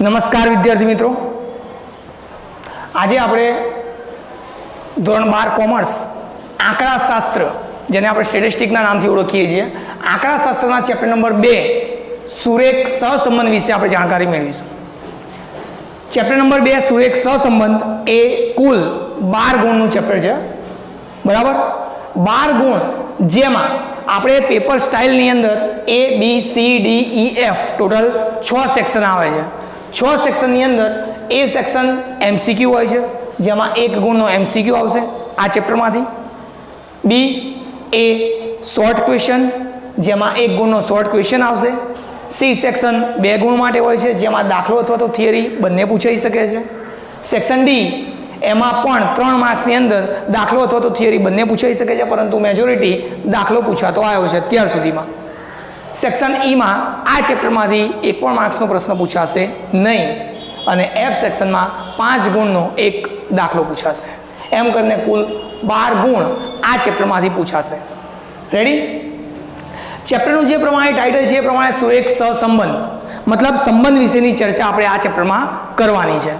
નમસ્કાર વિદ્યાર્થી મિત્રો, આજે આપણે ધોરણ 12 કોમર્સ આંકડાશાસ્ત્ર, જેને આપણે સ્ટેટિસ્ટિક્સના નામથી ઓળખીએ છીએ, આંકડાશાસ્ત્રના ચેપ્ટર નંબર 2 સુરેખ સહસંબંધ વિશે આપણે જાણકારી મેળવીશું. ચેપ્ટર નંબર 2 સુરેખ સહસંબંધ એ કુલ 12 ગુણનું ચેપ્ટર છે. બરાબર, 12 ગુણ, જેમાં આપણે પેપર સ્ટાઇલની અંદર A B C D E F total 6 section આવે છે. 6 સેક્શનની અંદર A સેક્શન MCQ હોય છે, જેમાં 1 ગુણનો MCQ આવશે આ ચેપ્ટરમાંથી. B એ શોર્ટ ક્વેશ્ચન, જેમાં 1 ગુણનો શોર્ટ ક્વેશ્ચન આવશે. C સેક્શન 2 ગુણ માટે હોય છે, જેમાં દાખલો અથવા તો થિયરી બંને પૂછાઈ શકે છે. સેક્શન D એમાં પણ 3 માર્ક્સની અંદર દાખલો અથવા તો થિયરી બંને પૂછાઈ શકે છે, પરંતુ મેજોરિટી દાખલો પૂછાતો આવ્યો છે અત્યાર સુધીમાં. સેક્શન Eમાં આ ચેપ્ટરમાંથી 1 પણ માર્ક્સનો પ્રશ્ન પૂછાશે નહીં, અને F સેક્શનમાં 5 ગુણનો એક દાખલો પૂછાશે. એમ કરીને કુલ 12 ગુણ આ ચેપ્ટરમાંથી પૂછાશે. રેડી? ચેપ્ટરનું જે પ્રમાણે ટાઇટલ છે એ પ્રમાણે સુરેખ સહસંબંધ, મતલબ સંબંધ વિશેની ચર્ચા આપણે આ ચેપ્ટરમાં કરવાની છે.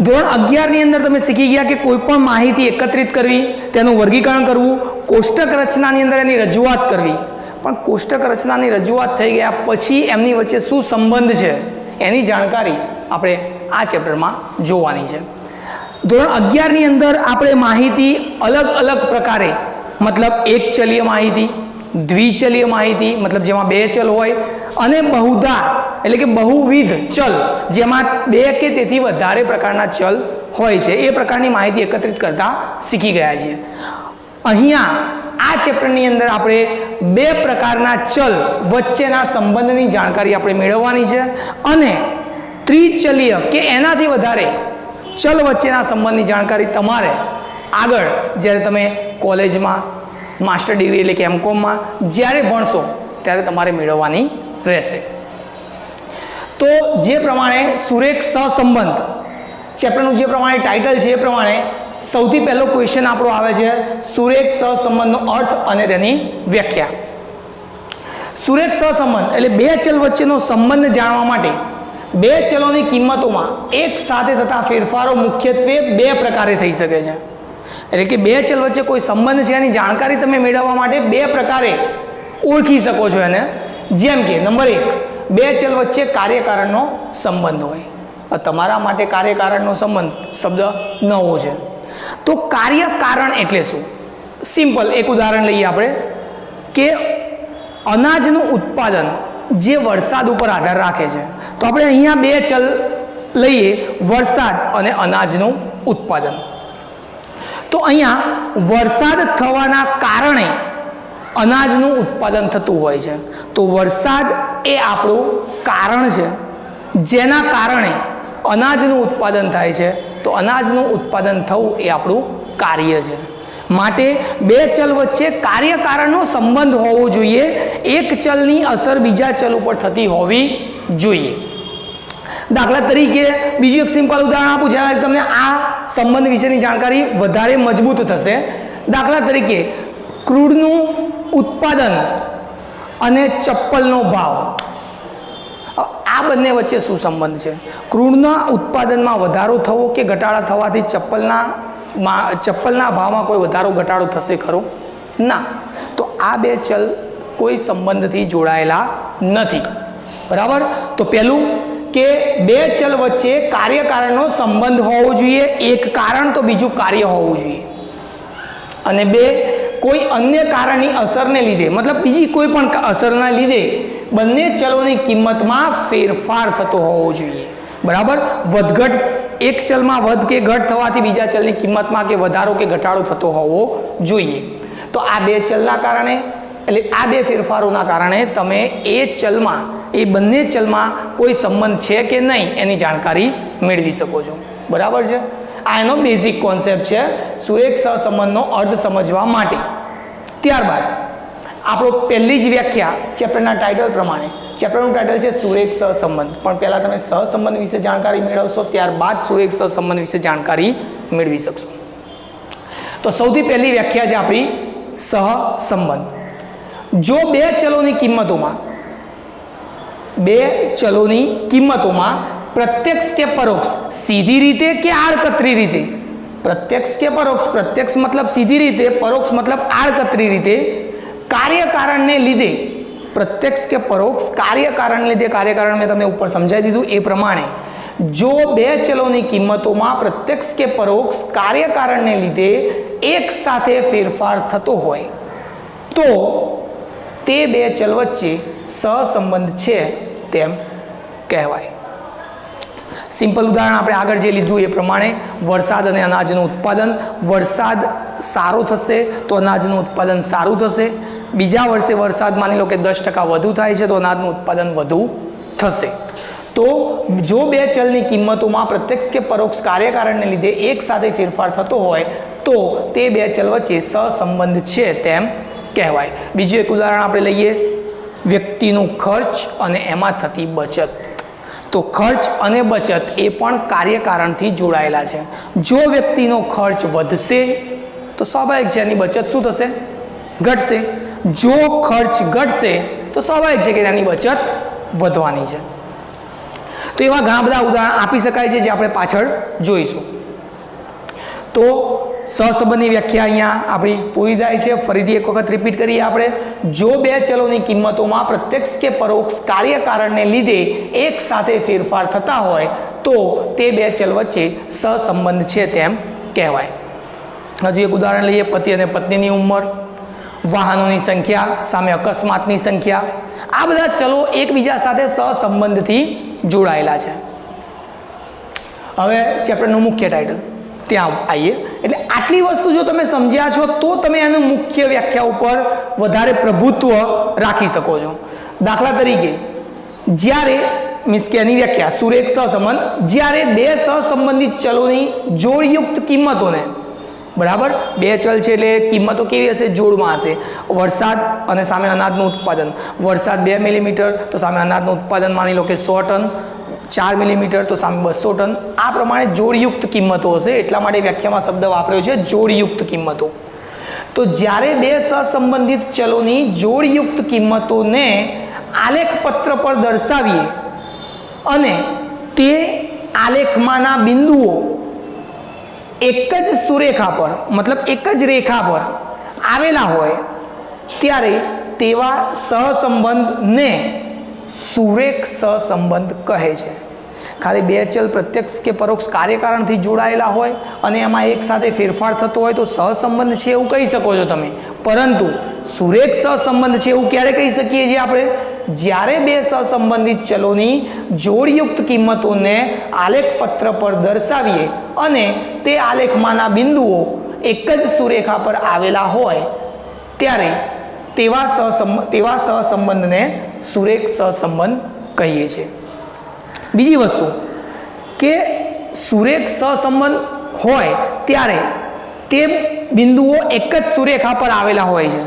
ધોરણ 11ની અંદર તમે શીખી ગયા કે કોઈ પણ માહિતી એકત્રિત કરવી, તેનું વર્ગીકરણ કરવું, કોષ્ટક રચનાની અંદર એની રજૂઆત કરવી. પણ કોષ્ટક રચનાની રજૂઆત થઈ ગયા પછી એમની વચ્ચે શું સંબંધ છે એની જાણકારી આપણે આ ચેપ્ટરમાં જોવાની છે. ધોરણ 11ની અંદર આપણે માહિતી અલગ અલગ પ્રકારે, મતલબ એક ચલીય માહિતી, દ્વિચલીય માહિતી, મતલબ જેમાં 2 ચલ હોય, અને બહુધા એટલે કે બહુવિધ ચલ, જેમાં 2 કે તેથી વધારે પ્રકારના ચલ હોય છે, એ પ્રકારની માહિતી એકત્રિત કરતા શીખી ગયા છીએ. અહીંયા આ ચેપ્ટરની અંદર આપણે 2 પ્રકારના ચલ વચ્ચેના સંબંધની જાણકારી આપણે મેળવવાની છે, અને ત્રિચલીય કે એનાથી વધારે ચલ વચ્ચેના સંબંધની જાણકારી તમારે આગળ જ્યારે તમે કોલેજમાં માસ્ટર ડિગ્રી એટલે કે M.Com.માં જ્યારે ભણશો ત્યારે તમારે મેળવવાની રહેશે. તો જે પ્રમાણે સુરેખ સહસંબંધ ચેપ્ટરનું જે પ્રમાણે ટાઇટલ છે એ પ્રમાણે સૌથી પહેલો ક્વેશ્ચન આપણો આવે છે સુરેખ સહસંબંધનો અર્થ અને તેની વ્યાખ્યા. સુરેખ સહસંબંધ એટલે 2 ચલ વચ્ચેનો સંબંધ જાણવા માટે 2 ચલોની કિંમતોમાં એક સાથે થતા ફેરફારો મુખ્યત્વે 2 પ્રકારે થઈ શકે છે. એટલે કે 2 ચલ વચ્ચે કોઈ સંબંધ છે એની જાણકારી તમે મેળવવા માટે 2 પ્રકારે ઓળખી શકો છો એને. જેમ કે નંબર 1, 2 ચલ વચ્ચે કાર્યકારણનો સંબંધ હોય. તમારા માટે કાર્યકારણનો સંબંધ શબ્દ નવો છે. તો કાર્યકારણ એટલે શું? સિમ્પલ એક ઉદાહરણ લઈએ આપણે, કે અનાજનું ઉત્પાદન જે વરસાદ ઉપર આધાર રાખે છે. તો આપણે અહીંયા 2 ચલ લઈએ, વરસાદ અને અનાજનું ઉત્પાદન. તો અહીંયા વરસાદ થવાના કારણે અનાજનું ઉત્પાદન થતું હોય છે. તો વરસાદ એ આપણું કારણ છે, જેના કારણે અનાજનું ઉત્પાદન થાય છે. તો અનાજનું ઉત્પાદન થવું એ આપણું કાર્ય છે. માટે 2 ચલ વચ્ચે કાર્યકારણનો સંબંધ હોવો જોઈએ. એક ચલની અસર બીજા ચલ ઉપર થતી હોવી જોઈએ. દાખલા તરીકે બીજું એક સિમ્પલ ઉદાહરણ આપું, જેનાથી તમને આ સંબંધ વિશેની જાણકારી વધારે મજબૂત થશે. દાખલા તરીકે ક્રૂડનું ઉત્પાદન અને ચપ્પલનો ભાવ, આ બંને વચ્ચે શું સંબંધ છે? ક્રૂડના ઉત્પાદનમાં વધારો થવો કે ઘટાડા થવાથી ચપ્પલના ભાવમાં કોઈ વધારો ઘટાડો થશે ખરો? ના. તો આ 2 ચલ કોઈ સંબંધથી જોડાયેલા નથી. બરાબર? તો પહેલું કે 2 ચલ વચ્ચે કાર્યકારણનો સંબંધ હોવો જોઈએ. એક કારણ તો બીજું કાર્ય હોવું જોઈએ. અને 2, કોઈ અન્ય કારણની અસરને લીધે, મતલબ બીજી કોઈ પણ અસરના લીધે બંને ચલોની કિંમતમાં ફેરફાર થતો હોવો જોઈએ. બરાબર? વધઘટ, એક ચલમાં વધ કે ઘટ થવાથી બીજા ચલની કિંમતમાં કે વધારો કે ઘટાડો થતો હોવો જોઈએ. તો આ 2 ચલના કારણે, એટલે આ 2 ફેરફારોના કારણે તમે એ ચલમાં, એ બંને ચલમાં કોઈ સંબંધ છે કે નહીં એની જાણકારી મેળવી શકો છો. બરાબર છે? આ એનો બેઝિક કોન્સેપ્ટ છે સુરેખ સહસંબંધનો અર્થ સમજવા માટે. ત્યારબાદ આપણો પહેલી જ વ્યાખ્યા ચેપ્ટરના ટાઇટલ પ્રમાણે, ચેપ્ટરનું ટાઇટલ છે સુરેખ સહસંબંધ. પણ પહેલાં તમે સહસંબંધ વિશે જાણકારી મેળવશો, ત્યારબાદ સુરેખ સહસંબંધ વિશે જાણકારી મેળવી શકશો. તો સૌથી પહેલી વ્યાખ્યા છે આપણી સહસંબંધ. જો 2 ચલોની કિંમતોમાં બે ચલોની કિંમતોમાં प्रत्यक्ष के परोक्ष सीधी रीते के आड़कतरी रीते, प्रत्यक्ष के परोक्ष, प्रत्यक्ष मतलब सीधी रीते, परोक्ष मतलब आड़कतरी रीते कार्य कारण ने लीधे, प्रत्यक्ष के परोक्ष कार्य कारण લીધે, કાર્ય કારણ મેં તમને ઉપર સમજાવી દીધું એ પ્રમાણે જો બે ચલોની કિંમતોમાં પ્રત્યક્ષ કે પરોક્ષ કાર્ય કારણને લીધે એક સાથે ફેરફાર થતો હોય તો તે બે ચલ વચ્ચે સહસંબંધ છે તેમ કહેવાય. સિમ્પલ ઉદાહરણ આપણે આગળ જે લીધું એ પ્રમાણે વરસાદ અને અનાજનું ઉત્પાદન, વરસાદ સારો થશે તો અનાજનું ઉત્પાદન સારું થશે, બીજા વર્ષે વરસાદ માની લો કે 10% વધુ થાય છે તો અનાજનું ઉત્પાદન વધુ થશે. તો જો બે ચલની કિંમતોમાં પ્રત્યક્ષ કે પરોક્ષ કાર્યકારણને લીધે એક સાથે ફેરફાર થતો હોય તો તે બે ચલ વચ્ચે સહસંબંધ છે તેમ કહેવાય. બીજું એક ઉદાહરણ આપણે લઈએ, વ્યક્તિનું ખર્ચ અને એમાં થતી બચત. તો ખર્ચ અને બચત એ પણ કાર્યકારણથી જોડાયેલા છે. જો વ્યક્તિનો ખર્ચ વધશે તો સ્વાભાવિક છે એની બચત શું થશે? ઘટશે. જો ખર્ચ ઘટશે તો સ્વાભાવિક છે કે તેની બચત વધવાની છે. તો એવા ઘણા બધા ઉદાહરણ આપી શકાય છે જે આપણે પાછળ જોઈશું. તો સહસંબંધની વ્યાખ્યા અહીંયા આપણી પૂરી થાય છે. ફરીથી એક વખત રિપીટ કરીએ આપણે. જો બે ચલોની કિંમતોમાં પ્રત્યક્ષ કે પરોક્ષ કાર્યકારણને લીધે એક સાથે ફેરફાર થતા હોય તો તે બે ચલ વચ્ચે સહસંબંધ છે તેમ કહેવાય. હજુ એક ઉદાહરણ લઈએ, પતિ અને પત્નીની ઉંમર, વાહનોની સંખ્યા સામે અકસ્માતની સંખ્યા, આ બધા ચલો એકબીજા સાથે સહસંબંધથી જોડાયેલા છે. હવે ચેપ્ટરનું મુખ્ય ટાઇટલ ત્યાં આવીએ. એટલે આટલી વસ્તુ જો તમે સમજ્યા છો તો તમે એનું મુખ્ય વ્યાખ્યા ઉપર વધારે પ્રભુત્વ રાખી શકો છો. દાખલા તરીકે જ્યારે મીન્સ કે એની વ્યાખ્યા સુરેખ સહસંબંધ, જ્યારે બે સહસંબંધિત ચલોની જોડયુક્ત કિંમતોને, બરાબર, બે ચલ છે એટલે કિંમતો કેવી હશે? જોડમાં હશે. વરસાદ અને સામે અનાજનું ઉત્પાદન, વરસાદ 2 મિલીમીટર તો સામે અનાજનું ઉત્પાદન માની લો કે 100 ટન, 4 મિલીમીટર તો સામે 200 ટન. આ પ્રમાણે જોડયુક્ત કિંમતો હશે, એટલા માટે વ્યાખ્યામાં શબ્દ વાપર્યો છે જોડયુક્ત કિંમતો. તો જ્યારે બે સહસંબંધિત ચલોની જોડયુક્ત કિંમતોને આલેખ પત્ર પર દર્શાવીએ અને તે આલેખમાંના બિંદુઓ એક જ સુરેખા પર, મતલબ એક જ રેખા પર આવેલા હોય ત્યારે તેવા સહસંબંધને સુરેખ સહસંબંધ કહે છે. ખાલી બે ચલ પ્રત્યક્ષ કે પરોક્ષ કાર્યકારણથી જોડાયેલા હોય અને એમાં એક સાથે ફેરફાર થતો હોય તો સહસંબંધ છે એવું કહી શકો છો તમે. પરંતુ સુરેખ સહસંબંધ છે એવું ક્યારે કહી શકીએ છીએ આપણે? જ્યારે બે સહસંબંધિત ચલોની જોડયુક્ત કિંમતોને આલેખ પત્ર પર દર્શાવીએ અને તે આલેખમાંના બિંદુઓ એક જ સુરેખા પર આવેલા હોય ત્યારે તેવા સહસંબંધને સુરેખ સહસંબંધ કહીએ છીએ. બીજી વસ્તુ કે સુરેખ સહસંબંધ હોય ત્યારે તે બિંદુઓ એક જ સુરેખા પર આવેલા હોય છે,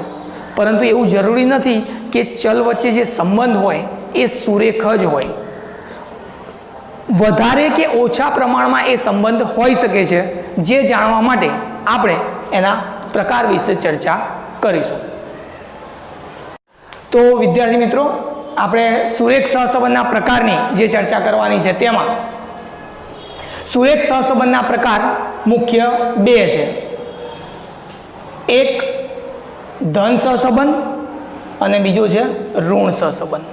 પરંતુ એવું જરૂરી નથી કે ચલ વચ્ચે જે સંબંધ હોય એ સુરેખ જ હોય. વધારે કે ઓછા પ્રમાણમાં એ સંબંધ હોઈ શકે છે, જે જાણવા માટે આપણે એના પ્રકાર વિશે ચર્ચા કરીશું. તો વિદ્યાર્થી મિત્રો, આપણે સુરેખ સહસંબંધના પ્રકારની જે ચર્ચા કરવાની છે તેમાં સુરેખ સહસંબંધના પ્રકાર મુખ્ય 2 છે. એક ધન સહસંબંધ અને બીજો છે ઋણ સહસંબંધ.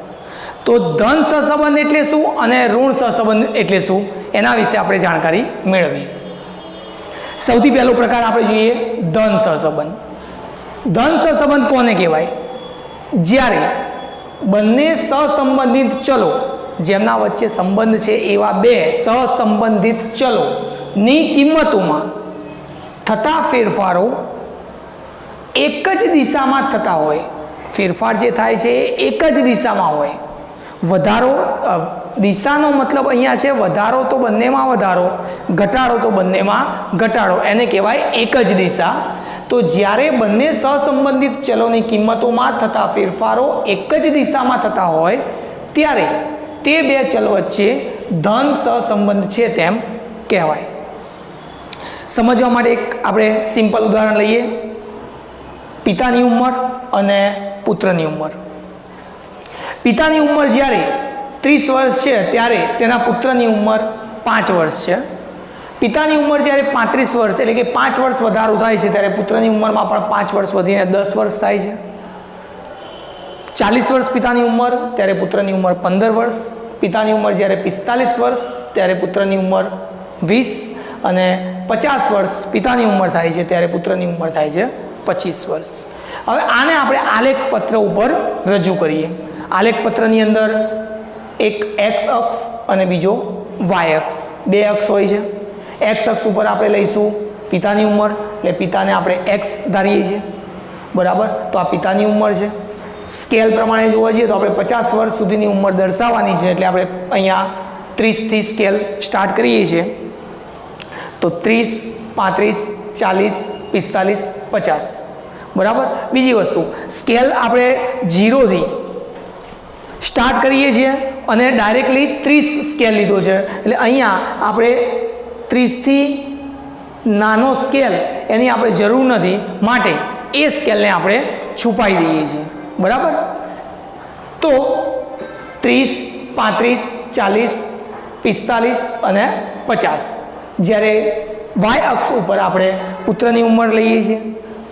તો ધન સહસંબંધ એટલે શું અને ઋણ સહસંબંધ એટલે શું એના વિશે આપણે જાણકારી મેળવીએ. સૌથી પહેલો પ્રકાર આપણે જોઈએ ધન સહસંબંધ. ધન સહસંબંધ કોને કહેવાય? જ્યારે બંને સહસંબંધિત ચલો જેમના વચ્ચે સંબંધ છે એવા બે સહસંબંધિત ચલોની કિંમતોમાં થતા ફેરફારો એક જ દિશામાં થતા હોય. ફેરફાર જે થાય છે એ એક જ દિશામાં હોય. વધારો, દિશાનો મતલબ અહીંયા છે વધારો તો બંનેમાં વધારો, ઘટાડો તો બંનેમાં ઘટાડો, એને કહેવાય એક જ દિશા. તો જ્યારે બંને સહસંબંધિત ચલોની કિંમતોમાં થતા ફેરફારો એક જ દિશામાં થતા હોય ત્યારે તે બે ચલ વચ્ચે ધન સહસંબંધ છે તેમ કહેવાય. સમજવા માટે એક આપણે સિમ્પલ ઉદાહરણ લઈએ. પિતાની ઉંમર અને પુત્રની ઉંમર. પિતાની ઉંમર જ્યારે 30 વર્ષ છે ત્યારે તેના પુત્રની ઉંમર 5 વર્ષ છે. પિતાની ઉંમર જ્યારે 35 વર્ષ એટલે કે 5 વર્ષ વધારો થાય છે ત્યારે પુત્રની ઉંમરમાં પણ 5 વર્ષ વધીને 10 વર્ષ થાય છે. 40 વર્ષ પિતાની ઉંમર ત્યારે પુત્રની ઉંમર 15 વર્ષ. પિતાની ઉંમર જ્યારે 45 વર્ષ ત્યારે પુત્રની ઉંમર 20 અને 50 વર્ષ પિતાની ઉંમર થાય છે ત્યારે પુત્રની ઉંમર થાય છે 25 વર્ષ. હવે આને આપણે આલેખ પત્ર ઉપર રજૂ કરીએ. આલેખ પત્રની અંદર એક એક્સ અક્ષ અને બીજો વાય અક્ષ, બે અક્ષ હોય છે. એક્સ અક્ષ ઉપર આપણે લઈશું પિતાની ઉંમર, એટલે પિતાને આપણે એક્સ ધારીએ છીએ, બરાબર. તો આ પિતાની ઉંમર છે. સ્કેલ પ્રમાણે જોવા જઈએ તો આપણે 50 વર્ષ સુધીની ઉંમર દર્શાવવાની છે, એટલે આપણે અહીંયા 30થી સ્કેલ સ્ટાર્ટ કરીએ છીએ. તો 30, 35, 40, 45, 50, બરાબર. બીજી વસ્તુ, સ્કેલ આપણે 0થી સ્ટાર્ટ કરીએ છીએ અને ડાયરેક્ટલી 30 સ્કેલ લીધો છે, એટલે અહીંયા આપણે 30થી નાનો સ્કેલ એની આપણે જરૂર નથી, માટે એ સ્કેલને આપણે છુપાવી દઈએ છીએ, બરાબર. તો 30, 35, 40, 45 અને 50. જ્યારે વાય અક્ષ ઉપર આપણે પુત્રની ઉંમર લઈએ છીએ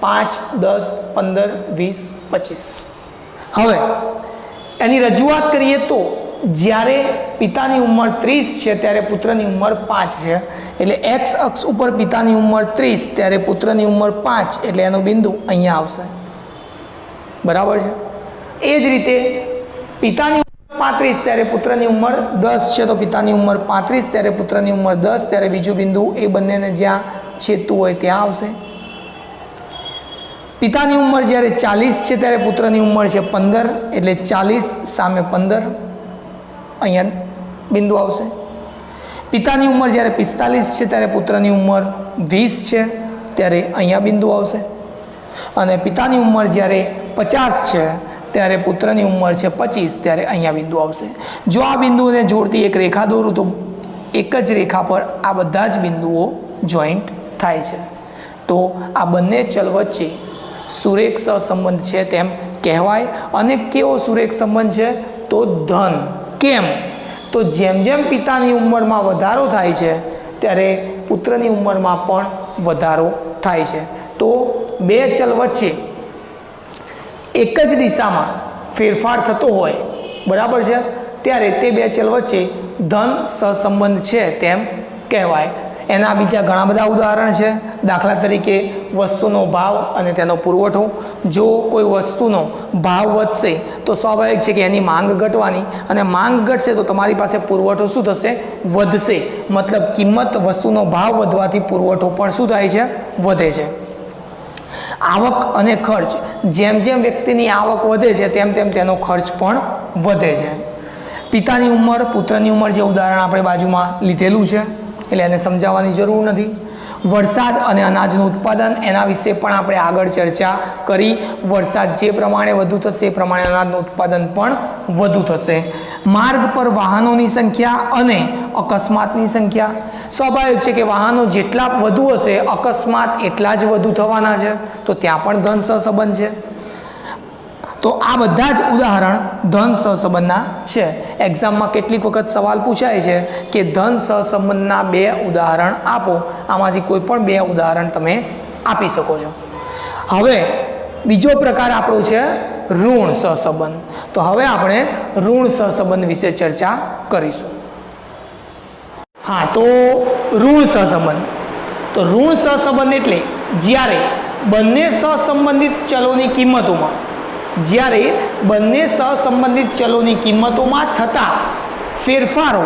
5, 10, 15, 20, 25. હવે એની રજૂઆત કરીએ તો જ્યારે પિતાની ઉંમર 30 છે ત્યારે પુત્રની ઉંમર 5 છે, એટલે એક્સ અક્ષ ઉપર પિતાની ઉંમર 30 ત્યારે પુત્રની ઉંમર 5, એટલે એનો બિંદુ અહીંયા આવશે, બરાબર છે. એ જ રીતે પિતાની ઉંમર 35 ત્યારે પુત્રની ઉંમર 10 છે, તો પિતાની ઉંમર 35 ત્યારે પુત્રની ઉંમર 10 ત્યારે બીજું બિંદુ એ બંનેને જ્યાં છેદતું હોય ત્યાં આવશે. પિતાની ઉંમર જ્યારે 40 છે ત્યારે પુત્રની ઉંમર છે 15, એટલે 40 સામે 15 અહીંયા બિંદુ આવશે. પિતાની ઉંમર જ્યારે 45 છે ત્યારે પુત્રની ઉંમર 20 છે ત્યારે અહીંયા બિંદુ આવશે. અને પિતાની ઉંમર જ્યારે 50 છે ત્યારે પુત્રની ઉંમર છે 25 ત્યારે અહીંયા બિંદુ આવશે. જો આ બિંદુને જોડતી એક રેખા દોરું તો એક જ રેખા પર આ બધા જ બિંદુઓ જોઈન્ટ થાય છે. તો આ બંને ચલ વચ્ચે સુરેખ સહસંબંધ છે તેમ કહેવાય. અને કેવો સુરેખ સંબંધ છે? તો ધન. કેમ? તો જેમ જેમ પિતાની ઉંમરમાં વધારો થાય છે ત્યારે પુત્રની ઉંમરમાં પણ વધારો થાય છે. તો બે ચલ વચ્ચે એક જ દિશામાં ફેરફાર થતો હોય, બરાબર છે, ત્યારે તે બે ચલ વચ્ચે ધન સહસંબંધ છે તેમ કહેવાય. એના બીજા ઘણા બધા ઉદાહરણ છે. દાખલા તરીકે વસ્તુનો ભાવ અને તેનો પુરવઠો. જો કોઈ વસ્તુનો ભાવ વધશે તો સ્વાભાવિક છે કે એની માંગ ઘટવાની, અને માંગ ઘટશે તો તમારી પાસે પુરવઠો શું થશે? વધશે. મતલબ કિંમત, વસ્તુનો ભાવ વધવાથી પુરવઠો પણ શું થાય છે? વધે છે. આવક અને ખર્ચ, જેમ જેમ વ્યક્તિની આવક વધે છે તેમ તેમ તેનો ખર્ચ પણ વધે છે. પિતાની ઉંમર, પુત્રની ઉંમર જે ઉદાહરણ આપણે બાજુમાં લીધેલું છે, એટલે એને સમજાવવાની જરૂર નથી. વરસાદ અને અનાજનું ઉત્પાદન, એના વિશે પણ આપણે આગળ ચર્ચા કરી. વરસાદ જે પ્રમાણે વધુ થશે એ પ્રમાણે અનાજનું ઉત્પાદન પણ વધુ થશે. માર્ગ પર વાહનોની સંખ્યા અને અકસ્માતની સંખ્યા. સ્વાભાવિક છે કે વાહનો જેટલા વધુ હશે અકસ્માત એટલા જ વધુ થવાના છે, તો ત્યાં પણ ધન સહસંબંધ છે. તો આ બધા જ ઉદાહરણ ધન સહસંબંધના છે. એક્ઝામમાં કેટલીક વખત સવાલ પૂછાય છે કે ધન સહસંબંધના બે ઉદાહરણ આપો. આમાંથી કોઈ પણ બે ઉદાહરણ તમે આપી શકો છો. હવે બીજો પ્રકાર આપણો છે ઋણ સહસંબંધ. તો હવે આપણે ઋણ સહસંબંધ વિશે ચર્ચા કરીશું. હા, તો ઋણ સહસંબંધ. તો ઋણ સહસંબંધ એટલે જ્યારે બંને સહસંબંધિત ચલોની કિંમતોમાં થતા ફેરફારો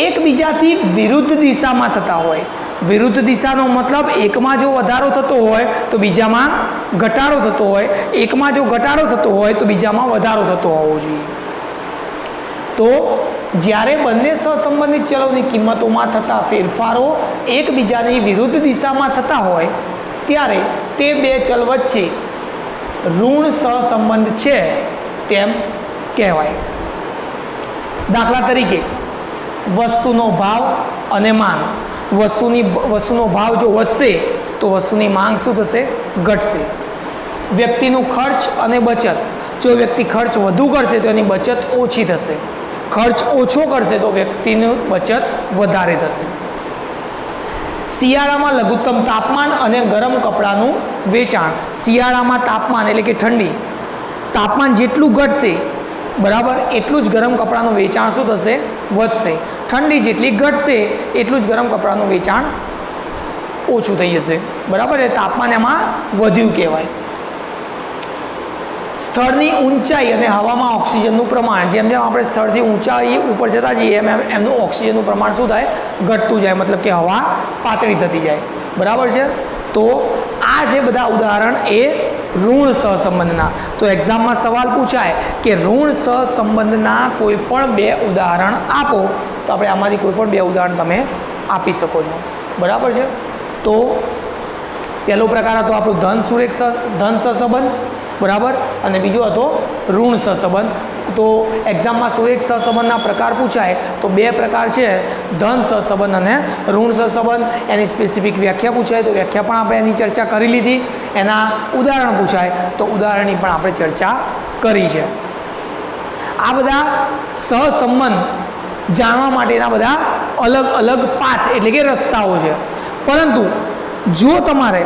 એકબીજાથી વિરુદ્ધ દિશામાં થતા હોય. વિરુદ્ધ દિશાનો મતલબ એકમાં જો વધારો થતો હોય તો બીજામાં ઘટાડો થતો હોય, એકમાં જો ઘટાડો થતો હોય તો બીજામાં વધારો થતો હોવો જોઈએ. તો જ્યારે બંને સહસંબંધિત ચલોની કિંમતોમાં થતા ફેરફારો એકબીજાની વિરુદ્ધ દિશામાં થતા હોય ત્યારે તે બે ચલ વચ્ચે ઋણ સહસંબંધ છે તેમ કહેવાય. દાખલા તરીકે વસ્તુનો ભાવ અને માંગ. વસ્તુનો ભાવ જો વધશે તો વસ્તુની માંગ શું થશે? ઘટશે. વ્યક્તિનું ખર્ચ અને બચત. જો વ્યક્તિ ખર્ચ વધુ કરશે તો એની બચત ઓછી થશે. ખર્ચ ઓછો કરશે તો વ્યક્તિની બચત વધારે થશે. શિયાળામાં લઘુત્તમ તાપમાન અને ગરમ કપડાનું વેચાણ. શિયાળામાં તાપમાન એટલે કે ઠંડી, તાપમાન જેટલું ઘટશે બરાબર એટલું જ ગરમ કપડાનું વેચાણ શું થશે? વધશે. ઠંડી જેટલી ઘટશે એટલું જ ગરમ કપડાનું વેચાણ ઓછું થઈ જશે. બરાબર, એ તાપમાન એમાં વધ્યું કહેવાય. સ્થળની ઊંચાઈ અને હવામાં ઓક્સિજનનું પ્રમાણ. જેમ જેમ આપણે સ્થળથી ઊંચાઈ ઉપર જતા જઈએ એમ એમનું ઓક્સિજનનું પ્રમાણ શું થાય? ઘટતું જાય, મતલબ કે હવા પાતળી થતી જાય. બરાબર છે. તો આ જે બધા ઉદાહરણ એ ઋણ સહસંબંધના. તો એક્ઝામમાં સવાલ પૂછાય કે ઋણ સહસંબંધના કોઈ પણ 2 ઉદાહરણ આપો, તો આપણે આમાંથી કોઈ પણ 2 ઉદાહરણ તમે આપી શકો છો. બરાબર છે. તો પહેલો પ્રકાર હતો આપણો ધન સહસંબંધ, બરાબર, અને બીજો હતો ઋણ સહસંબંધ. તો એક્ઝામમાં સુરેખ સહસંબંધના પ્રકાર પૂછાય તો 2 પ્રકાર છે, ધન સહસંબંધ અને ઋણ સહસંબંધ. એની સ્પેસિફિક વ્યાખ્યા પૂછાય તો વ્યાખ્યા પણ આપણે એની ચર્ચા કરી લીધી. એના ઉદાહરણ પૂછાય તો ઉદાહરણની પણ આપણે ચર્ચા કરી છે. આ બધા સહસંબંધ જાણવા માટેના બધા અલગ અલગ પાથ એટલે કે રસ્તાઓ છે. પરંતુ જો તમારે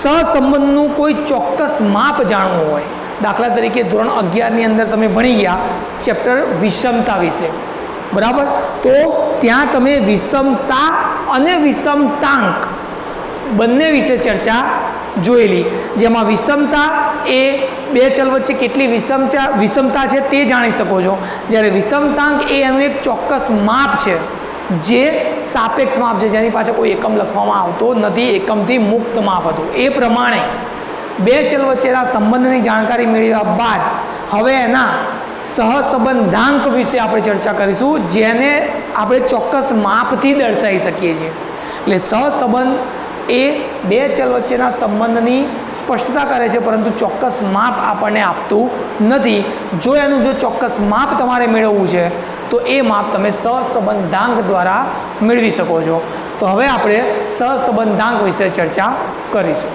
સહસંબંધનું કોઈ ચોક્કસ માપ જાણવું હોય, દાખલા તરીકે ધોરણ 11ની અંદર તમે ભણી ગયા ચેપ્ટર વિષમતા વિશે, બરાબર, તો ત્યાં તમે વિષમતા અને વિષમતાંક બંને વિશે ચર્ચા જોયેલી. જેમાં વિષમતા એ 2 ચલ વચ્ચે કેટલી વિષમતા છે તે જાણી શકો છો, જ્યારે વિષમતાંક એ એનું એક ચોક્કસ માપ છે જે સાપેક્ષ માપ છે, જેની પાછળ કોઈ એકમ લખવામાં આવતો નથી, એકમથી મુક્ત માપ હતું. એ પ્રમાણે 2 ચલ વચ્ચેના સંબંધની જાણકારી મેળવ્યા બાદ હવે એના સહસંબંધાંક વિશે આપણે ચર્ચા કરીશું, જેને આપણે ચોક્કસ માપથી દર્શાવી શકીએ છીએ. એટલે સહસંબંધ એ 2 ચલ વચ્ચેના સંબંધની સ્પષ્ટતા કરે છે, પરંતુ ચોક્કસ માપ આપણને આપતું નથી. જો એનું ચોક્કસ માપ તમારે મેળવવું છે તો એ માપ તમે સહસંબંધાંક દ્વારા મેળવી શકો છો. તો હવે આપણે સહસંબંધાંક વિશે ચર્ચા કરીશું.